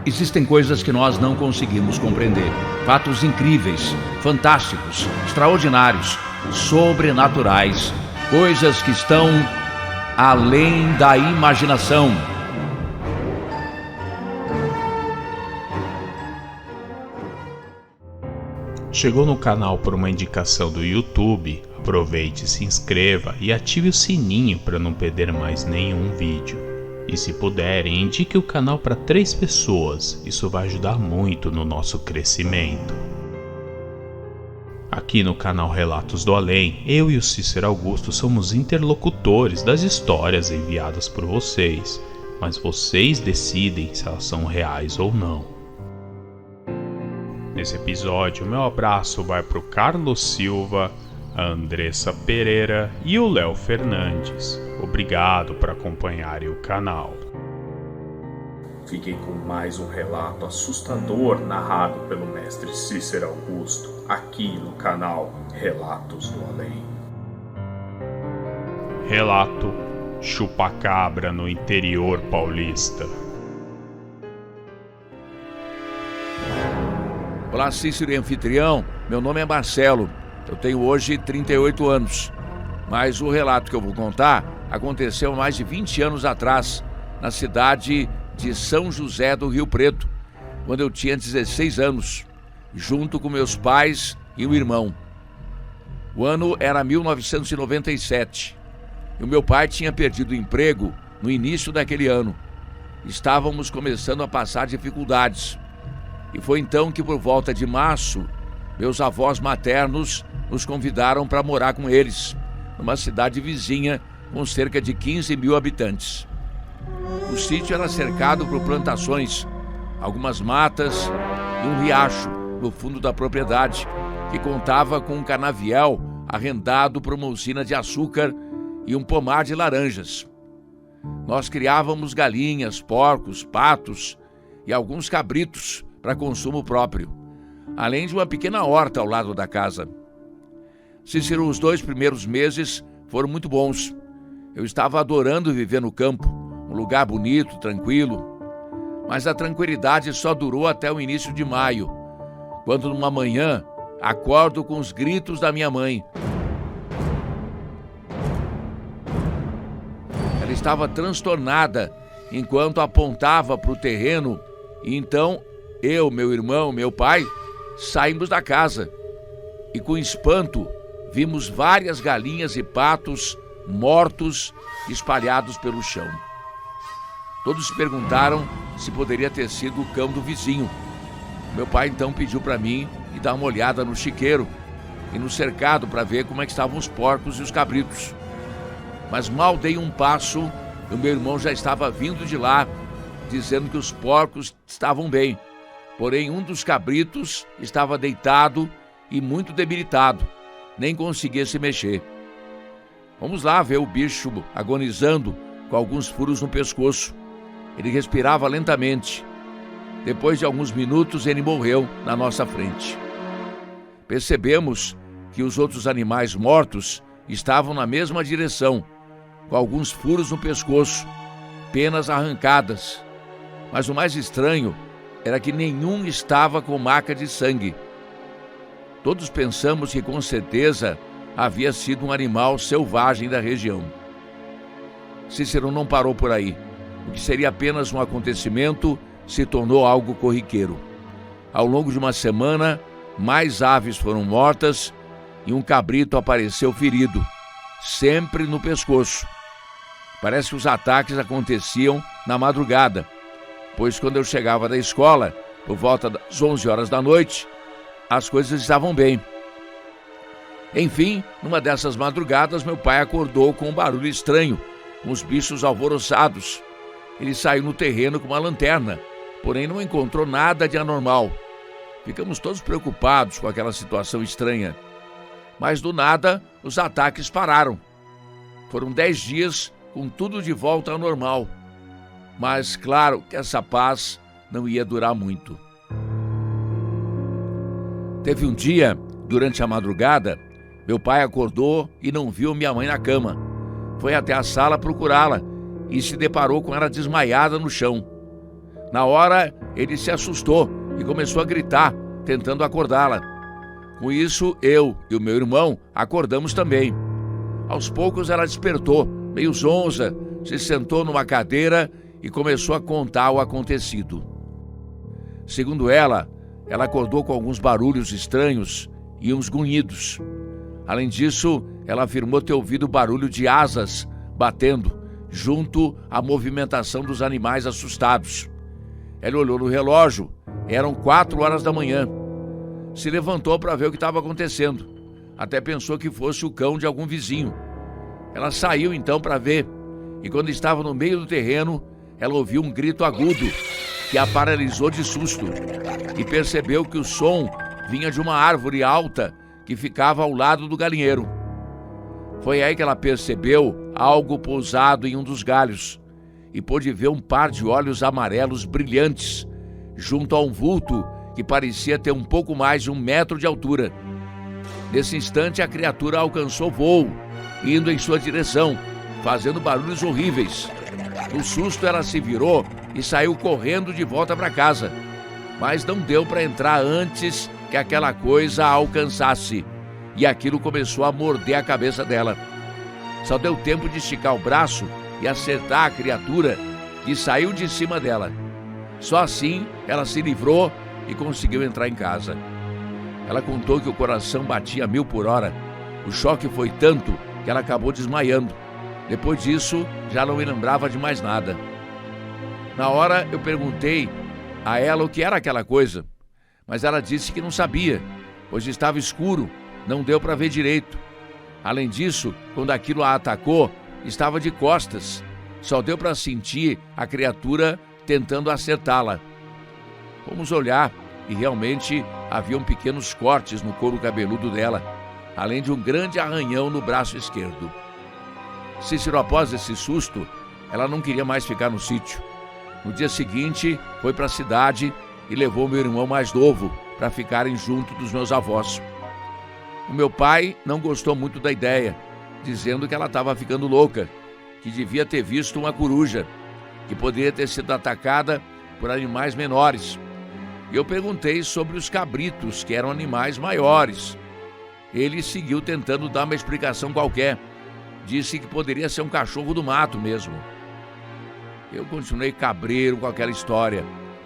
Existem coisas que nós não conseguimos compreender. Fatos incríveis, fantásticos, extraordinários, sobrenaturais. Coisas que estão além da imaginação. Chegou no canal por uma indicação do YouTube? Aproveite, se inscreva e ative o sininho para não perder mais nenhum vídeo. E se puderem, indique o canal para 3 pessoas, isso vai ajudar muito no nosso crescimento. Aqui no canal Relatos do Além, eu e o Cícero Augusto somos interlocutores das histórias enviadas por vocês, mas vocês decidem se elas são reais ou não. Nesse episódio, meu abraço vai para o Carlos Silva, a Andressa Pereira e o Léo Fernandes. Obrigado por acompanharem o canal. Fiquem com mais um relato assustador narrado pelo mestre Cícero Augusto, aqui no canal Relatos do Além. Relato Chupacabra no interior paulista. Olá, Cícero e anfitrião. Meu nome é Marcelo. Eu tenho hoje 38 anos. Mas o relato que eu vou contar aconteceu mais de 20 anos atrás, na cidade de São José do Rio Preto, quando eu tinha 16 anos, junto com meus pais e um irmão. O ano era 1997 e o meu pai tinha perdido o emprego no início daquele ano. Estávamos começando a passar dificuldades. E foi então que, por volta de março, meus avós maternos nos convidaram para morar com eles, numa cidade vizinha com cerca de 15 mil habitantes. O sítio era cercado por plantações, algumas matas e um riacho no fundo da propriedade, que contava com um canavial arrendado por uma usina de açúcar e um pomar de laranjas. Nós criávamos galinhas, porcos, patos e alguns cabritos para consumo próprio, além de uma pequena horta ao lado da casa. Cícero, os 2 primeiros meses foram muito bons. Eu estava adorando viver no campo, um lugar bonito, tranquilo. Mas a tranquilidade só durou até o início de maio, quando numa manhã acordo com os gritos da minha mãe. Ela estava transtornada enquanto apontava para o terreno e então eu, meu irmão, meu pai, saímos da casa e com espanto vimos várias galinhas e patos mortos espalhados pelo chão. Todos se perguntaram se poderia ter sido o cão do vizinho. Meu pai então pediu para mim ir dar uma olhada no chiqueiro e no cercado para ver como é que estavam os porcos e os cabritos. Mas mal dei um passo e o meu irmão já estava vindo de lá, dizendo que os porcos estavam bem. Porém, um dos cabritos estava deitado e muito debilitado, nem conseguia se mexer. Vamos lá ver o bicho agonizando com alguns furos no pescoço. Ele respirava lentamente. Depois de alguns minutos, ele morreu na nossa frente. Percebemos que os outros animais mortos estavam na mesma direção, com alguns furos no pescoço, penas arrancadas. Mas o mais estranho era que nenhum estava com marca de sangue. Todos pensamos que com certeza havia sido um animal selvagem da região. Cícero não parou por aí. O que seria apenas um acontecimento se tornou algo corriqueiro. Ao longo de uma semana, mais aves foram mortas e um cabrito apareceu ferido, sempre no pescoço. Parece que os ataques aconteciam na madrugada, pois quando eu chegava da escola, por volta das 11 horas da noite, as coisas estavam bem. Enfim, numa dessas madrugadas, meu pai acordou com um barulho estranho, com os bichos alvoroçados. Ele saiu no terreno com uma lanterna, porém não encontrou nada de anormal. Ficamos todos preocupados com aquela situação estranha. Mas do nada, os ataques pararam. Foram 10 dias com tudo de volta ao normal. Mas claro que essa paz não ia durar muito. Teve um dia, durante a madrugada, meu pai acordou e não viu minha mãe na cama. Foi até a sala procurá-la e se deparou com ela desmaiada no chão. Na hora, ele se assustou e começou a gritar, tentando acordá-la. Com isso, eu e o meu irmão acordamos também. Aos poucos ela despertou, meio zonza, se sentou numa cadeira e começou a contar o acontecido. Segundo ela acordou com alguns barulhos estranhos e uns grunhidos. Além disso, ela afirmou ter ouvido barulho de asas batendo, junto à movimentação dos animais assustados. Ela olhou no relógio, eram 4 horas da manhã. Se levantou para ver o que estava acontecendo. Até pensou que fosse o cão de algum vizinho. Ela saiu então para ver, e quando estava no meio do terreno, ela ouviu um grito agudo que a paralisou de susto e percebeu que o som vinha de uma árvore alta que ficava ao lado do galinheiro. Foi aí que ela percebeu algo pousado em um dos galhos e pôde ver um par de olhos amarelos brilhantes junto a um vulto que parecia ter um pouco mais de 1 metro de altura. Nesse instante, a criatura alcançou voo, indo em sua direção, fazendo barulhos horríveis. No susto, ela se virou e saiu correndo de volta para casa, mas não deu para entrar antes que aquela coisa a alcançasse, e aquilo começou a morder a cabeça dela. Só deu tempo de esticar o braço e acertar a criatura que saiu de cima dela. Só assim ela se livrou e conseguiu entrar em casa. Ela contou que o coração batia 1000 por hora. O choque foi tanto que ela acabou desmaiando. Depois disso, já não me lembrava de mais nada. Na hora, eu perguntei a ela o que era aquela coisa, mas ela disse que não sabia, pois estava escuro, não deu para ver direito. Além disso, quando aquilo a atacou, estava de costas. Só deu para sentir a criatura tentando acertá-la. Fomos olhar e realmente haviam pequenos cortes no couro cabeludo dela, além de um grande arranhão no braço esquerdo. Cícero, após esse susto, ela não queria mais ficar no sítio. No dia seguinte, foi para a cidade e levou meu irmão mais novo para ficarem junto dos meus avós. O meu pai não gostou muito da ideia, dizendo que ela estava ficando louca, que devia ter visto uma coruja, que poderia ter sido atacada por animais menores. E eu perguntei sobre os cabritos, que eram animais maiores. Ele seguiu tentando dar uma explicação qualquer. Disse que poderia ser um cachorro do mato mesmo. Eu continuei cabreiro com aquela história,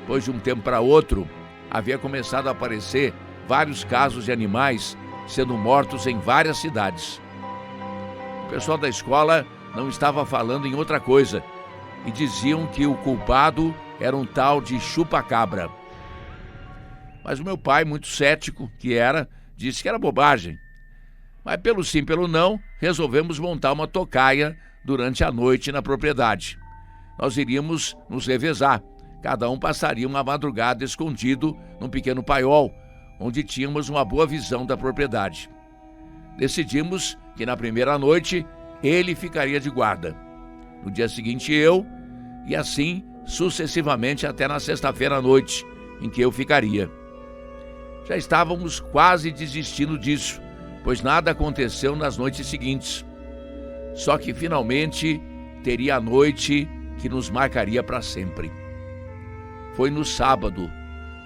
pois de um tempo para outro havia começado a aparecer vários casos de animais sendo mortos em várias cidades. O pessoal da escola não estava falando em outra coisa e diziam que o culpado era um tal de chupa-cabra. Mas o meu pai, muito cético que era, disse que era bobagem. Mas pelo sim, pelo não, resolvemos montar uma tocaia durante a noite na propriedade. Nós iríamos nos revezar. Cada um passaria uma madrugada escondido num pequeno paiol, onde tínhamos uma boa visão da propriedade. Decidimos que na primeira noite ele ficaria de guarda. No dia seguinte eu, e assim sucessivamente até na sexta-feira à noite, em que eu ficaria. Já estávamos quase desistindo disso, pois nada aconteceu nas noites seguintes. Só que finalmente teria a noite que nos marcaria para sempre. Foi no sábado.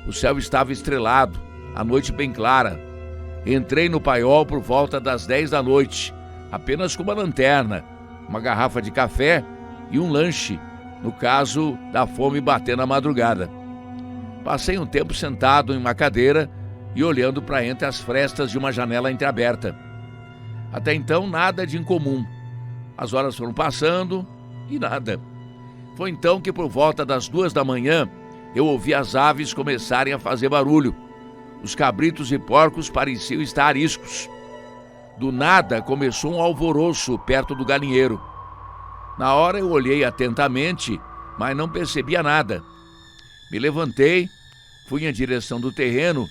O céu estava estrelado, a noite bem clara. Entrei no paiol por volta das 10 da noite, apenas com uma lanterna, uma garrafa de café e um lanche, no caso da fome bater na madrugada. Passei um tempo sentado em uma cadeira e olhando para entre as frestas de uma janela entreaberta. Até então, nada de incomum. As horas foram passando e nada. Foi então que, por volta das 2 da manhã, eu ouvi as aves começarem a fazer barulho. Os cabritos e porcos pareciam estar ariscos. Do nada, começou um alvoroço perto do galinheiro. Na hora eu olhei atentamente, mas não percebia nada. Me levantei, fui em direção do terreno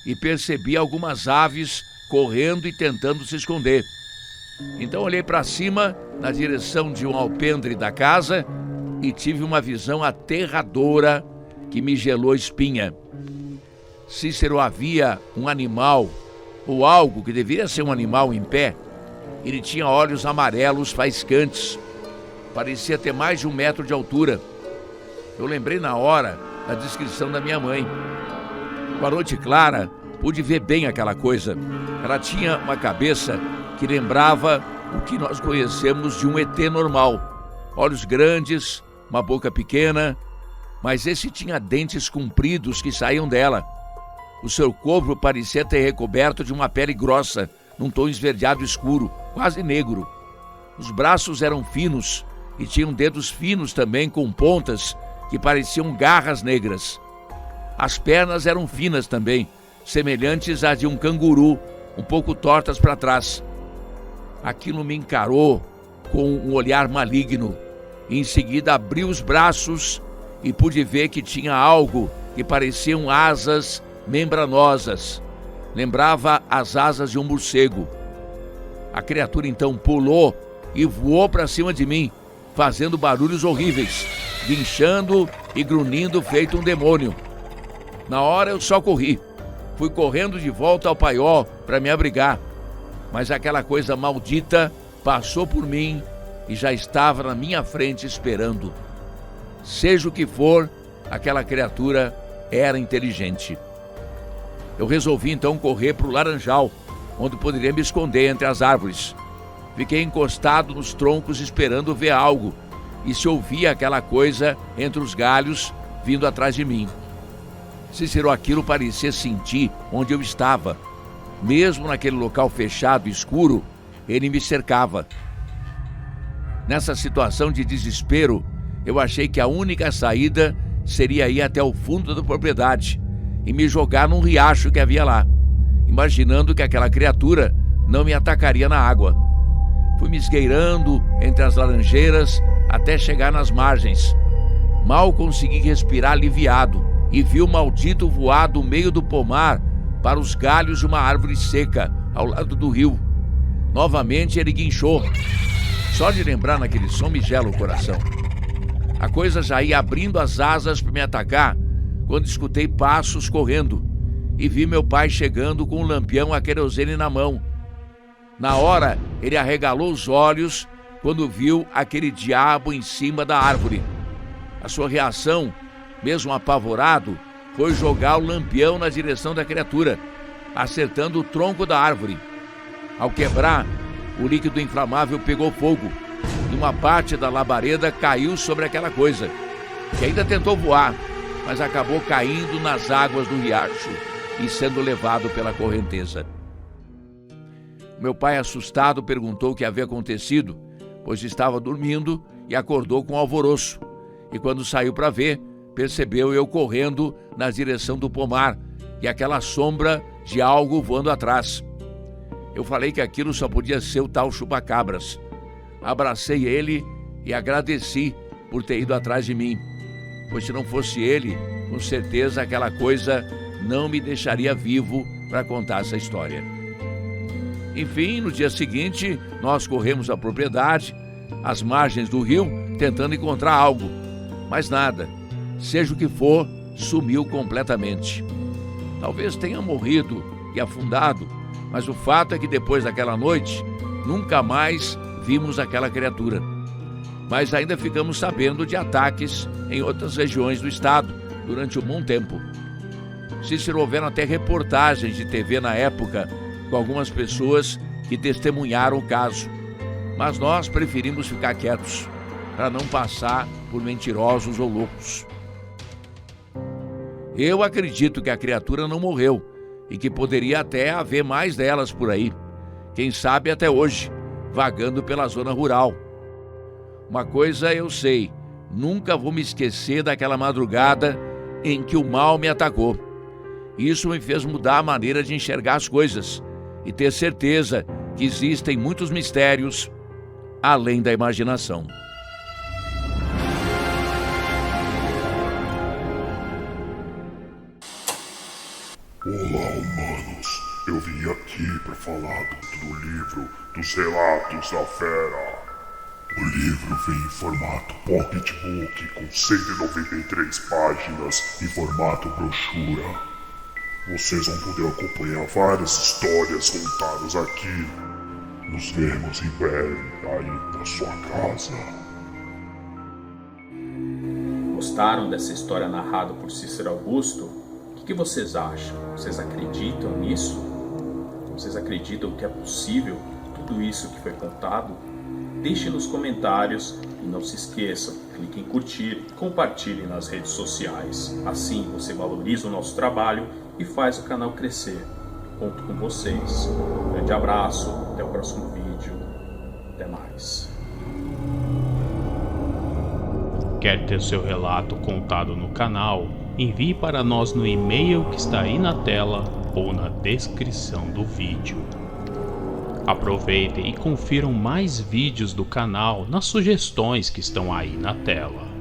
e percebi algumas aves correndo e tentando se esconder. Então olhei para cima, na direção de um alpendre da casa, e tive uma visão aterradora que me gelou a espinha. Cícero, havia um animal, ou algo que deveria ser um animal em pé. Ele tinha olhos amarelos faiscantes. Parecia ter mais de 1 metro de altura. Eu lembrei na hora na descrição da minha mãe. Com a noite clara, pude ver bem aquela coisa. Ela tinha uma cabeça que lembrava o que nós conhecemos de um ET normal. Olhos grandes, uma boca pequena, mas esse tinha dentes compridos que saíam dela. O seu corpo parecia ter recoberto de uma pele grossa, num tom esverdeado escuro, quase negro. Os braços eram finos e tinham dedos finos também, com pontas que pareciam garras negras. As pernas eram finas também, semelhantes às de um canguru, um pouco tortas para trás. Aquilo me encarou com um olhar maligno. Em seguida abriu os braços e pude ver que tinha algo que pareciam asas membranosas. Lembrava as asas de um morcego. A criatura então pulou e voou para cima de mim, fazendo barulhos horríveis, guinchando e grunhindo feito um demônio. Na hora eu só corri. Fui correndo de volta ao paiol para me abrigar, mas aquela coisa maldita passou por mim e já estava na minha frente esperando. Seja o que for, aquela criatura era inteligente. Eu resolvi então correr para o laranjal, onde poderia me esconder entre as árvores. Fiquei encostado nos troncos esperando ver algo, e se ouvia aquela coisa entre os galhos vindo atrás de mim. Cícero, aquilo parecia sentir onde eu estava. Mesmo naquele local fechado e escuro, ele me cercava. Nessa situação de desespero, eu achei que a única saída seria ir até o fundo da propriedade e me jogar num riacho que havia lá, imaginando que aquela criatura não me atacaria na água. Fui me esgueirando entre as laranjeiras até chegar nas margens. Mal consegui respirar aliviado e vi o maldito voar do meio do pomar para os galhos de uma árvore seca ao lado do rio. Novamente ele guinchou. Só de lembrar naquele som me gela o coração. A coisa já ia abrindo as asas para me atacar quando escutei passos correndo e vi meu pai chegando com um lampião a querosene na mão. Na hora, ele arregalou os olhos quando viu aquele diabo em cima da árvore. A sua reação, mesmo apavorado, foi jogar o lampião na direção da criatura, acertando o tronco da árvore. Ao quebrar, o líquido inflamável pegou fogo e uma parte da labareda caiu sobre aquela coisa, que ainda tentou voar, mas acabou caindo nas águas do riacho e sendo levado pela correnteza. Meu pai, assustado, perguntou o que havia acontecido, pois estava dormindo e acordou com alvoroço. E quando saiu para ver, percebeu eu correndo na direção do pomar e aquela sombra de algo voando atrás. Eu falei que aquilo só podia ser o tal chupa-cabras. Abracei ele e agradeci por ter ido atrás de mim, pois se não fosse ele, com certeza aquela coisa não me deixaria vivo para contar essa história. Enfim, no dia seguinte, nós corremos a propriedade, às margens do rio, tentando encontrar algo, mas nada. Seja o que for, sumiu completamente. Talvez tenha morrido e afundado, mas o fato é que depois daquela noite, nunca mais vimos aquela criatura. Mas ainda ficamos sabendo de ataques em outras regiões do estado durante um bom tempo. Cícero, houveram até reportagens de TV na época com algumas pessoas que testemunharam o caso, mas nós preferimos ficar quietos para não passar por mentirosos ou loucos. Eu acredito que a criatura não morreu e que poderia até haver mais delas por aí, quem sabe até hoje, vagando pela zona rural. Uma coisa eu sei, nunca vou me esquecer daquela madrugada em que o mal me atacou. Isso me fez mudar a maneira de enxergar as coisas e ter certeza que existem muitos mistérios além da imaginação. Olá, humanos. Eu vim aqui para falar do livro dos Relatos da Fera. O livro vem em formato pocketbook com 193 páginas em formato brochura. Vocês vão poder acompanhar várias histórias contadas aqui. Nos vemos em breve aí na sua casa. Gostaram dessa história narrada por Cícero Augusto? O que vocês acham? Vocês acreditam nisso? Vocês acreditam que é possível tudo isso que foi contado? Deixe nos comentários e não se esqueçam, clique em curtir e compartilhe nas redes sociais. Assim você valoriza o nosso trabalho e faz o canal crescer. Conto com vocês. Um grande abraço, até o próximo vídeo. Até mais. Quer ter seu relato contado no canal? Envie para nós no e-mail que está aí na tela ou na descrição do vídeo. Aproveitem e confiram mais vídeos do canal nas sugestões que estão aí na tela.